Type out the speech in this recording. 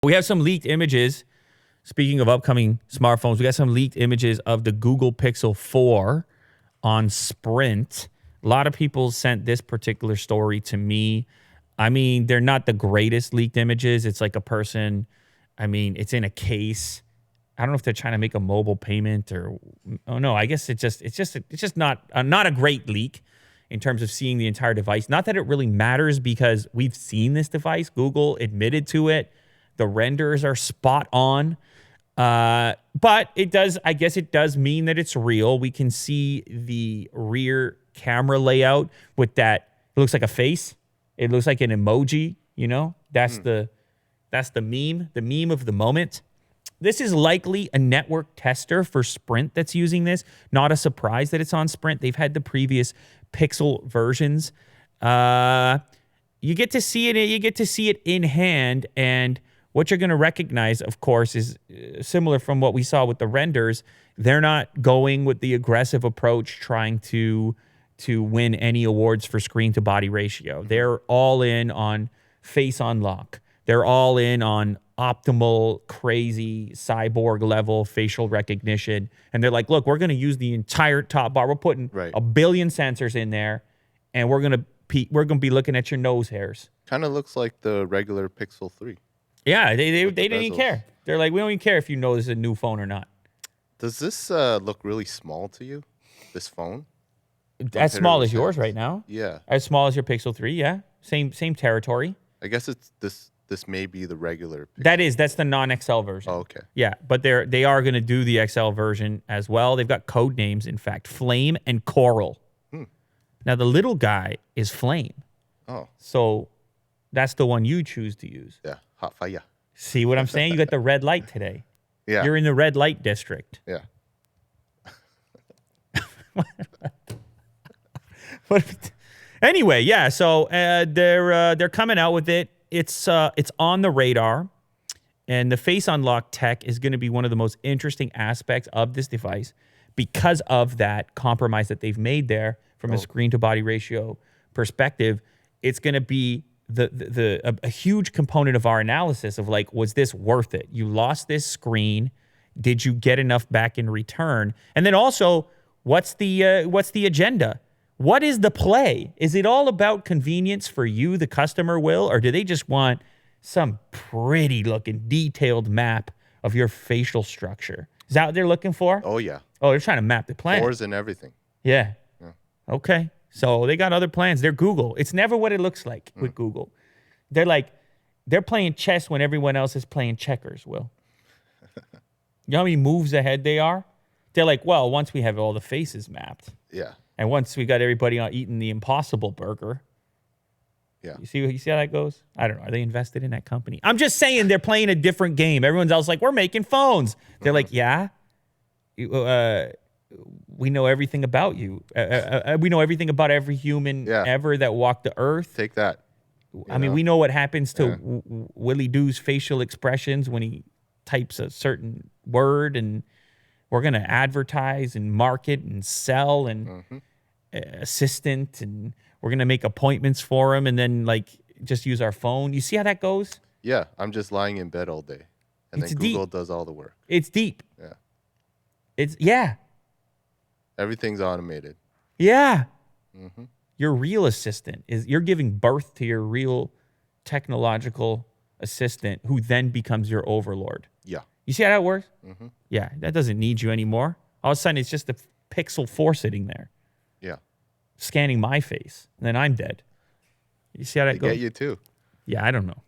We have some leaked images. Speaking of upcoming smartphones, we got some leaked images of the Google Pixel 4 on Sprint. A lot of people sent this particular story to me. I mean, they're not the greatest leaked images. It's like a person, I mean, it's in a case. I don't know if they're trying to make a mobile payment or, oh no, I guess it's just not a great leak in terms of seeing the entire device. Not that it really matters because we've seen this device. Google admitted to it. The renders are spot on. But it does, I guess it does mean that it's real. We can see the rear camera layout with that. It looks like a face. It looks like an emoji, you know? That's the meme of the moment. This is likely a network tester for Sprint that's using this. Not a surprise that it's on Sprint. They've had the previous Pixel versions. You get to see it in hand, and what you're going to recognize, of course, is similar from what we saw with the renders. They're not going with the aggressive approach trying to win any awards for screen-to-body ratio. They're all in on face unlock. They're all in on optimal, crazy, cyborg-level facial recognition. And they're like, look, we're going to use the entire top bar. We're putting a billion sensors in there, and we're going to be looking at your nose hairs. Kind of looks like the regular Pixel 3. Yeah, they didn't even care. They're like, we don't even care if you know this is a new phone or not. Does this look really small to you, this phone? As small as yours right now? Yeah. As small as your Pixel 3, yeah. Same territory. I guess it's this may be the regular Pixel. That's the non-XL version. Oh, okay. Yeah, but they are going to do the XL version as well. They've got code names, in fact, Flame and Coral. Now, the little guy is Flame. Oh. So that's the one you choose to use. Yeah. Hot fire. See what I'm saying? You got the red light today. Yeah. You're in the red light district. Yeah. Anyway, yeah. So they're coming out with it. It's on the radar, and the face unlock tech is going to be one of the most interesting aspects of this device because of that compromise that they've made there from a screen to body ratio perspective. It's going to be a huge component of our analysis of like, was this worth it? You lost this screen. Did you get enough back in return? And then also, what's the agenda? What is the play? Is it all about convenience for you, the customer, Will, or do they just want some pretty looking detailed map of your facial structure? Is that what they're looking for? Oh, yeah. Oh, they're trying to map the planet. Pores and everything. Yeah. Okay. So they got other plans. They're Google. It's never what it looks like with Google. They're playing chess when everyone else is playing checkers, Will. You know how many moves ahead they are? They're like, well, once we have all the faces mapped. Yeah. And once we got everybody on eating the Impossible Burger. Yeah. You see how that goes? I don't know. Are they invested in that company? I'm just saying they're playing a different game. Everyone's else like, we're making phones. They're like, yeah. We know everything about you. We know everything about every human ever that walked the earth. Take that. I mean, we know what happens to Willie Doo's facial expressions when he types a certain word, and we're going to advertise and market and sell and assistant, and we're going to make appointments for him and then like just use our phone. You see how that goes? Yeah, I'm just lying in bed all day. And then Google does all the work. It's deep. Yeah. Everything's automated. Yeah. Your real assistant you're giving birth to your real technological assistant who then becomes your overlord. Yeah. You see how that works? Yeah, that doesn't need you anymore. All of a sudden, it's just a Pixel 4 sitting there. Yeah. Scanning my face, and then I'm dead. You see how that goes? They get you too. Yeah, I don't know.